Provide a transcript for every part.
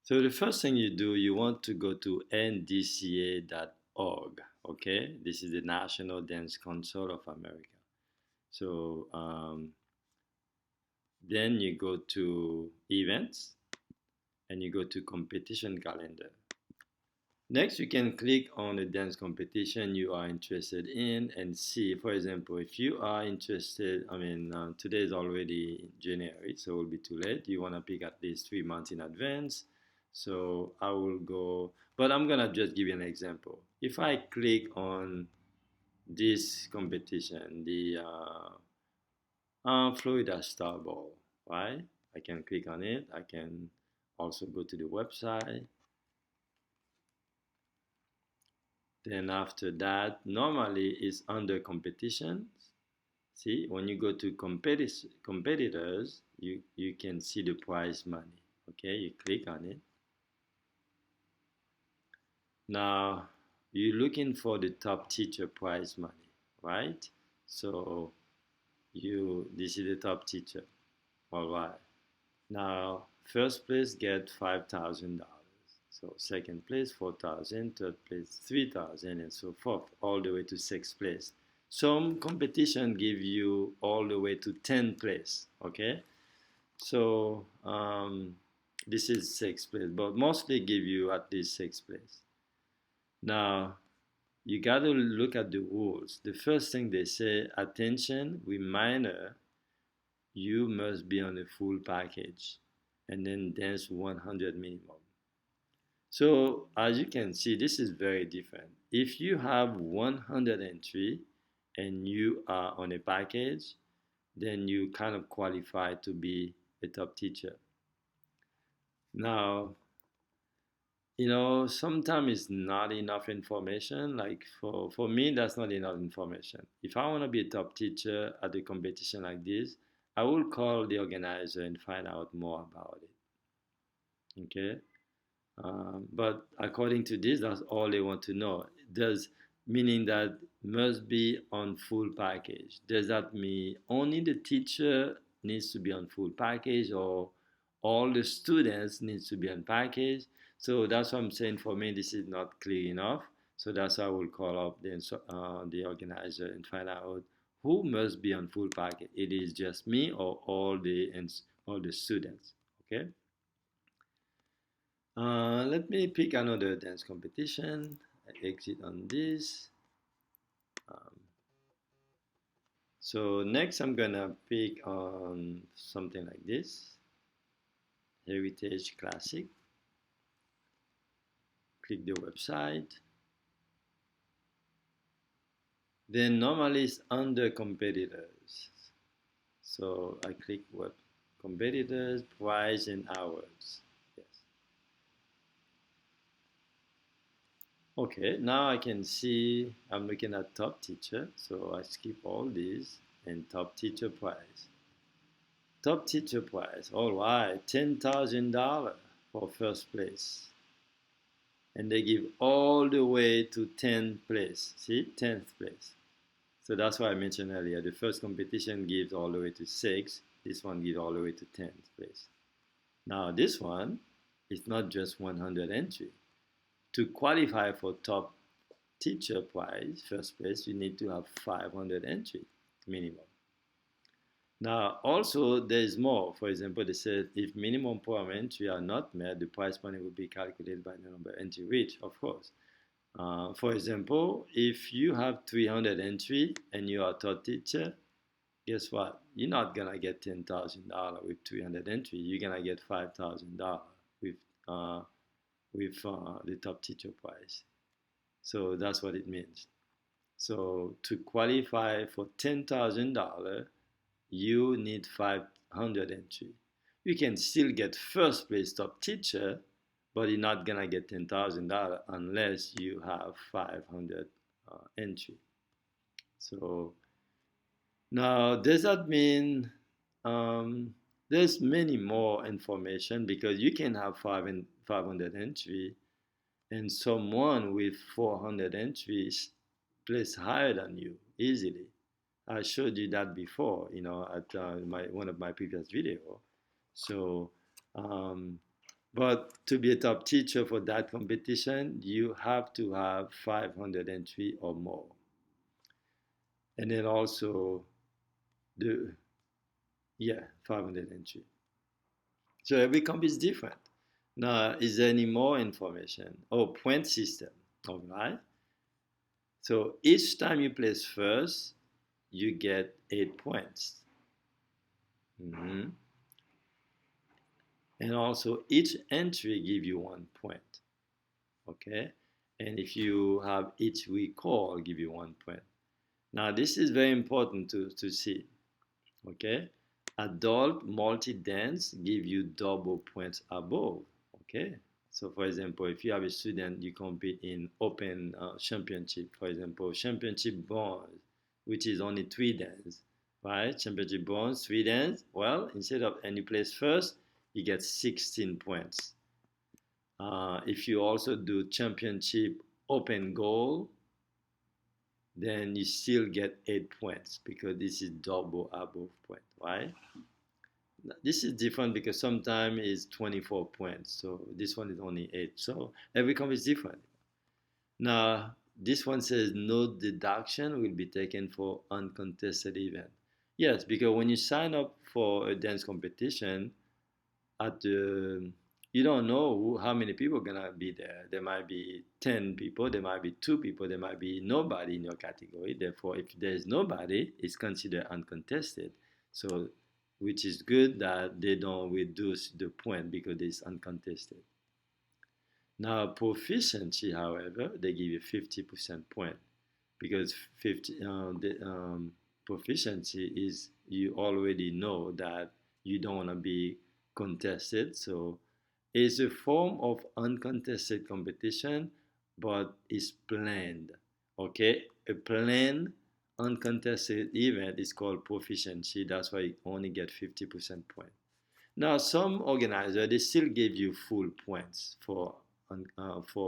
So the first thing you do, you want to go to ndca.org. Okay, this is the National Dance Council of America. So then you go to events and you go to competition calendar. Next, you can click on the dance competition you are interested in and see, for example, if you are interested, today is already January, so it will be too late. You want to pick at least 3 months in advance. So I will go, but I'm going to just give you an example. If I click on this competition, the Florida Star Ball, right? I can click on it. I can also go to the website. Then after that, normally it's under competitions. See, when you go to competitors, you can see the prize money. Okay, you click on it. Now, you're looking for the top teacher prize money, right? So this is the top teacher. All right. Now, first place get $5,000. So second place 4,000, third place 3,000, and so forth, all the way to sixth place. Some competition give you all the way to 10th place. Okay, so this is sixth place, but mostly give you at least sixth place. Now you got to look at the rules. The first thing they say, attention, reminder, you must be on a full package and then dance 100 minimum. So as you can see, this is very different. If you have 100 entry and you are on a package, then you kind of qualify to be a top teacher. Now, sometimes it's not enough information. Like for me, that's not enough information. If I want to be a top teacher at a competition like this, I will call the organizer and find out more about it. Okay. But according to this, that's all they want to know. Does meaning that must be on full package. Does that mean only the teacher needs to be on full package, or all the students needs to be on package? So that's what I'm saying. For me, this is not clear enough. So that's why I will call up the organizer and find out who must be on full package. It is just me or all the students. Okay. Let me pick another dance competition. I exit on this. Um, so next I'm gonna pick on something like this. Heritage Classic. Click the website. Then normally it's under competitors. So I click web competitors, prize and hours. Yes. Okay, now I can see I'm looking at top teacher, so I skip all these and top teacher prize. Top teacher prize, all right, $10,000 for first place. And they give all the way to 10th place. See, 10th place. So that's why I mentioned earlier. The first competition gives all the way to 6. This one gives all the way to 10th place. Now this one is not just 100 entry. To qualify for top teacher prize, first place, you need to have 500 entry minimum. Now, also, there is more. For example, they said if minimum per entry are not met, the prize money will be calculated by the number of entry reached, of course. For example, if you have 300 entry and you are a top teacher, guess what? You're not going to get $10,000 with 300 entry. You're going to get $5,000 with the top teacher prize. So that's what it means. So to qualify for $10,000, you need 500 entry. You can still get first place top teacher, but you're not gonna get $10,000 unless you have 500 entry. So now, does that mean there's many more information, because you can have 500 entry and someone with 400 entries place higher than you easily. I showed you that before, at one of my previous video. So, But to be a top teacher for that competition, you have to have 500 entry or more. And then also the, yeah, 500 entry. So every comp is different. Now, is there any more information? Oh, point system. All right. So each time you place first, you get 8 points. Mm-hmm. And also each entry give you 1 point. Okay. And if you have each recall, give you 1 point. Now this is very important to see. Okay. Adult multi-dance give you double points above. Okay. So for example, if you have a student, you compete in open championship, for example, championship bronze, which is only 3 dance, right? Championship bronze, 3 dance. Well, instead of any place first, you get 16 points. If you also do championship open goal, then you still get 8 points because this is double above point, right? This is different because sometimes it's 24 points, so this one is only 8. So every comp is different. Now, this one says no deduction will be taken for uncontested event. Yes, because when you sign up for a dance competition, at the you don't know how many people are gonna be there. There might be 10 people, there might be 2 people, there might be nobody in your category. Therefore, if there's nobody, it's considered uncontested. So, which is good that they don't reduce the point because it's uncontested. Now, proficiency, however, they give you 50% point because 50 the proficiency is you already know that you don't want to be contested. So it's a form of uncontested competition, but it's planned. Okay, a planned uncontested event is called proficiency. That's why you only get 50% point. Now, some organizers they still give you full points for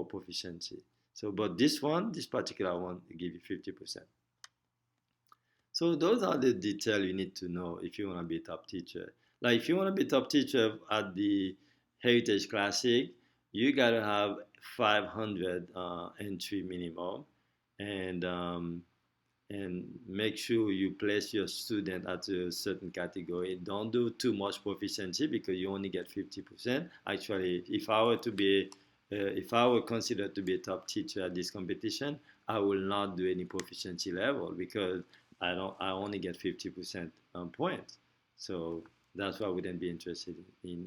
proficiency. So, but this particular one, they give you 50%. So those are the details you need to know if you want to be a top teacher. Like if you want to be a top teacher at the Heritage Classic, you gotta have 500 entry minimum, and um, and make sure you place your student at a certain category. Don't do too much proficiency because you only get 50%. Actually, if I were considered to be a top teacher at this competition, I will not do any proficiency level because I only get 50% points. So that's why I wouldn't be interested in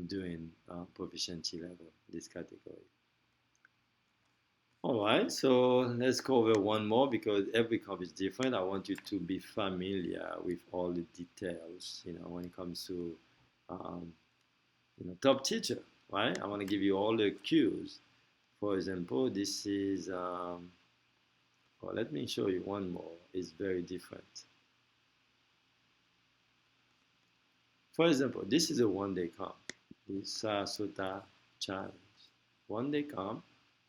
doing proficiency level this category. All right, so let's cover one more because every comp is different. I want you to be familiar with all the details, when it comes to, um, top teacher, right? I want to give you all the cues. For example, this is, well, let me show you one more. It's very different. For example, this is a one-day comp, the Sarasota Challenge. One-day comp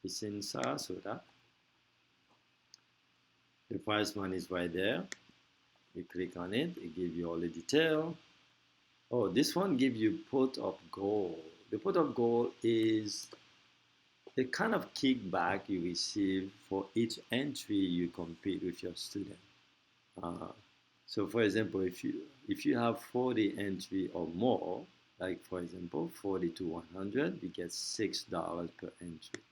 is in Sarasota. The prize money is right there. You click on it, it gives you all the detail. Oh, this one gives you pot of gold. The pot of gold is the kind of kickback you receive for each entry you compete with your student. So for example, if you have 40 entry or more, like for example 40 to 100, you get $6 per entry.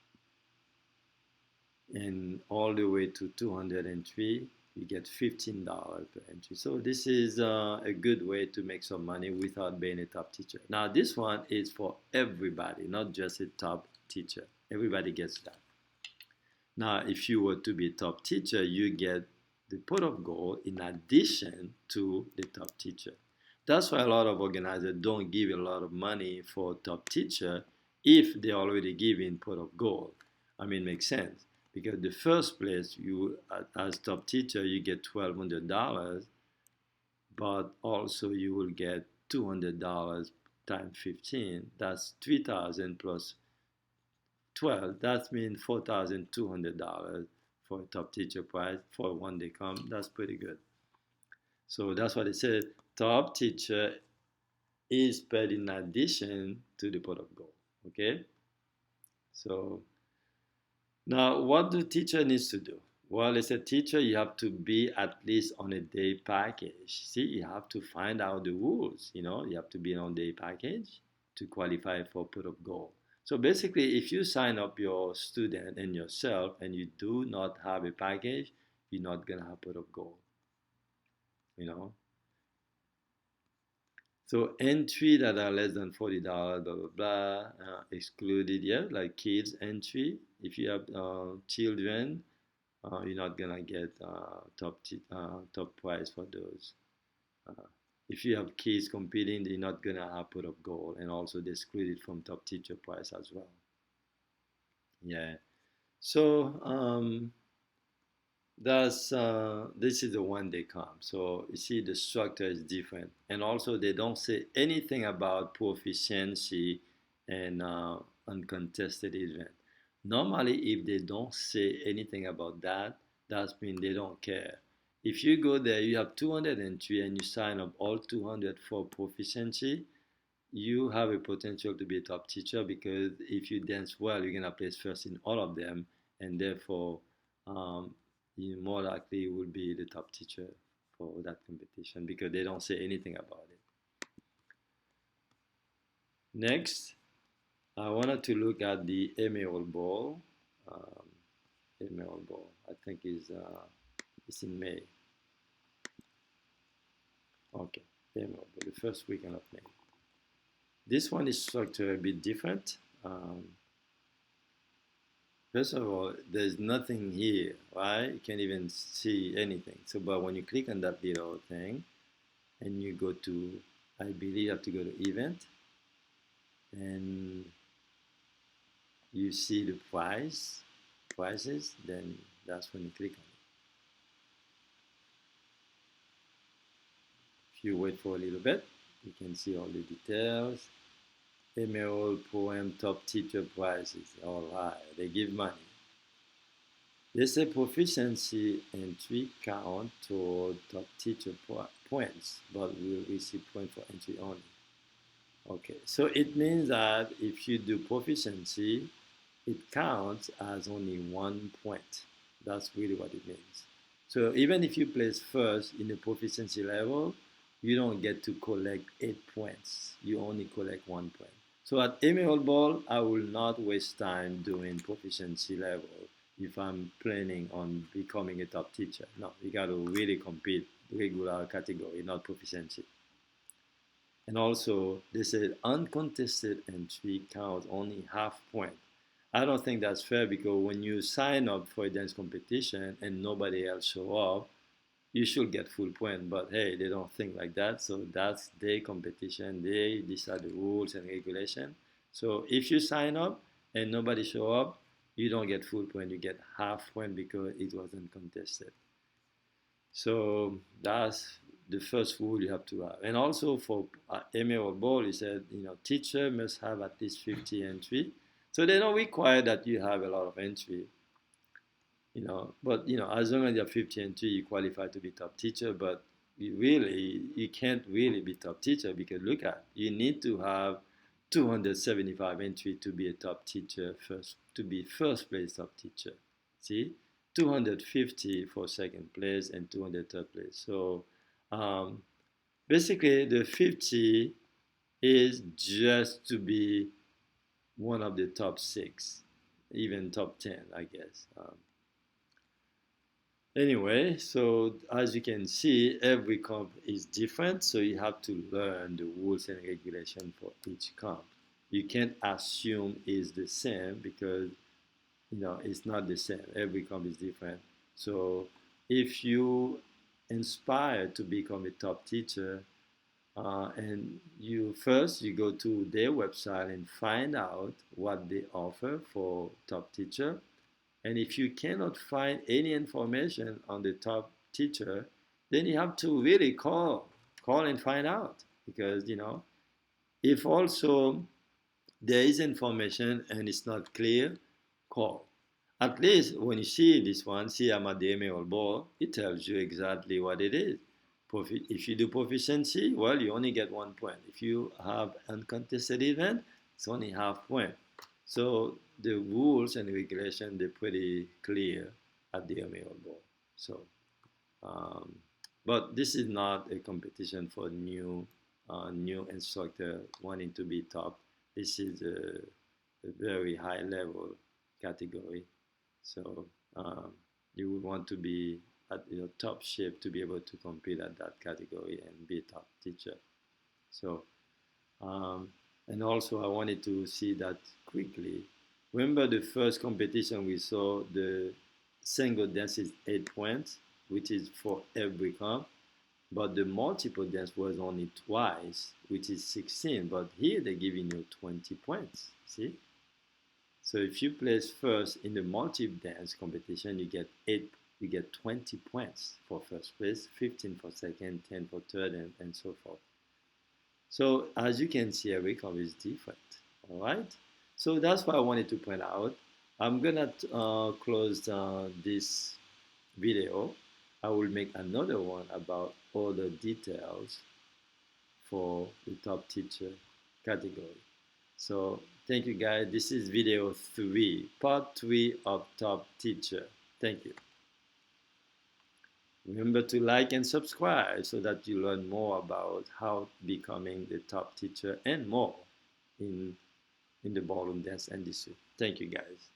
And all the way to 200 entry, you get $15 per entry. So this is a good way to make some money without being a top teacher. Now this one is for everybody, not just a top teacher. Everybody gets that. Now if you were to be a top teacher, you get the pot of gold in addition to the top teacher. That's why a lot of organizers don't give a lot of money for top teacher if they already giving pot of gold. I mean, makes sense. Because the first place you as top teacher you get $1,200, but also you will get $200 times 15. That's 3,000 plus 12. That means $4,200 for a top teacher prize for a one-day comp. That's pretty good. So that's what it said. Top teacher is paid in addition to the pot of gold. Okay? So now what do teacher needs to do? Well, as a teacher, you have to be at least on a day package. See, you have to find out the rules. You have to be on day package to qualify for pot of gold. So basically, if you sign up your student and yourself and you do not have a package, you're not gonna have pot of gold. You know. So entry that are less than $40, blah blah blah, excluded. Yeah, like kids entry. If you have children, you're not gonna get top prize for those. Uh, if you have kids competing, you're not gonna have pot of gold, and also they excluded from top teacher prize as well. Yeah. So this is the one they come. So you see the structure is different, and also they don't say anything about proficiency and uncontested event. Normally, if they don't say anything about that, that means they don't care. If you go there, you have 203 and you sign up all 200 for proficiency, you have a potential to be a top teacher because if you dance well, you're gonna place first in all of them, and therefore um, you more likely will be the top teacher for that competition because they don't say anything about it. Next, I wanted to look at the Emerald Ball. Um, Emerald Ball, I think is in May. Okay, Emerald Ball, the first weekend of May. This one is structured a bit different. First of all, there's nothing here, right? You can't even see anything. So, but when you click on that little thing and you go to, I believe you have to go to event and you see the prices, then that's when you click on it. If you wait for a little bit, you can see all the details. Emerald Poem Top Teacher Prizes. All right, they give money. They say proficiency entry count toward top teacher points, but will receive points for entry only. Okay, so it means that if you do proficiency, it counts as only 1 point. That's really what it means. So even if you place first in the proficiency level, you don't get to collect 8 points. You only collect 1 point. So at Emerald Ball, I will not waste time doing proficiency level if I'm planning on becoming a top teacher. No, you got to really compete regular category, not proficiency. And also, they said uncontested entry counts only half point. I don't think that's fair because when you sign up for a dance competition and nobody else show up, you should get full point. But hey, they don't think like that. So that's their competition. They decide the rules and regulation. So if you sign up and nobody show up, you don't get full point. You get half point because it wasn't contested. So that's the first rule you have to have. And also for Emerald Ball, he said, teacher must have at least 50 entry. So they don't require that you have a lot of entry. But as long as you have 50 entry, you qualify to be top teacher. But you can't really be top teacher because look at, you need to have 275 entry to be a top teacher to be first place top teacher. See, 250 for second place and 200 third place. So basically, the 50 is just to be one of the top 6, even top 10, I guess. Anyway, so as you can see, every comp is different, so you have to learn the rules and regulation for each comp. You can't assume it's the same because it's not the same. Every comp is different. So if you inspire to become a top teacher, and you go to their website and find out what they offer for top teacher. And if you cannot find any information on the top teacher, then you have to really call and find out because if also there is information and it's not clear, call. At least when you see this one, see I'm at the Emerald Ball, it tells you exactly what it is. If you do proficiency, well, you only get 1 point. If you have uncontested event, it's only half point. So the rules and regulation, they're pretty clear at the Omega Bowl. So, um, but this is not a competition for new instructor wanting to be top. This is a very high level category. So you would want to be at your top shape to be able to compete at that category and be a top teacher. So, and also I wanted to see that quickly. Remember the first competition we saw, the single dance is 8 points, which is for every comp. But the multiple dance was only twice, which is 16. But here they're giving you 20 points. See? So if you place first in the multiple dance competition, you get 20 points for first place, 15 for second, 10 for third, and so forth. So as you can see, every comp is different. All right. So that's what I wanted to point out. I'm gonna close this video. I will make another one about all the details for the top teacher category. So thank you guys. This is video 3, part 3 of top teacher. Thank you. Remember to like and subscribe so that you learn more about how becoming the top teacher and more in the ballroom dance industry. Thank you guys.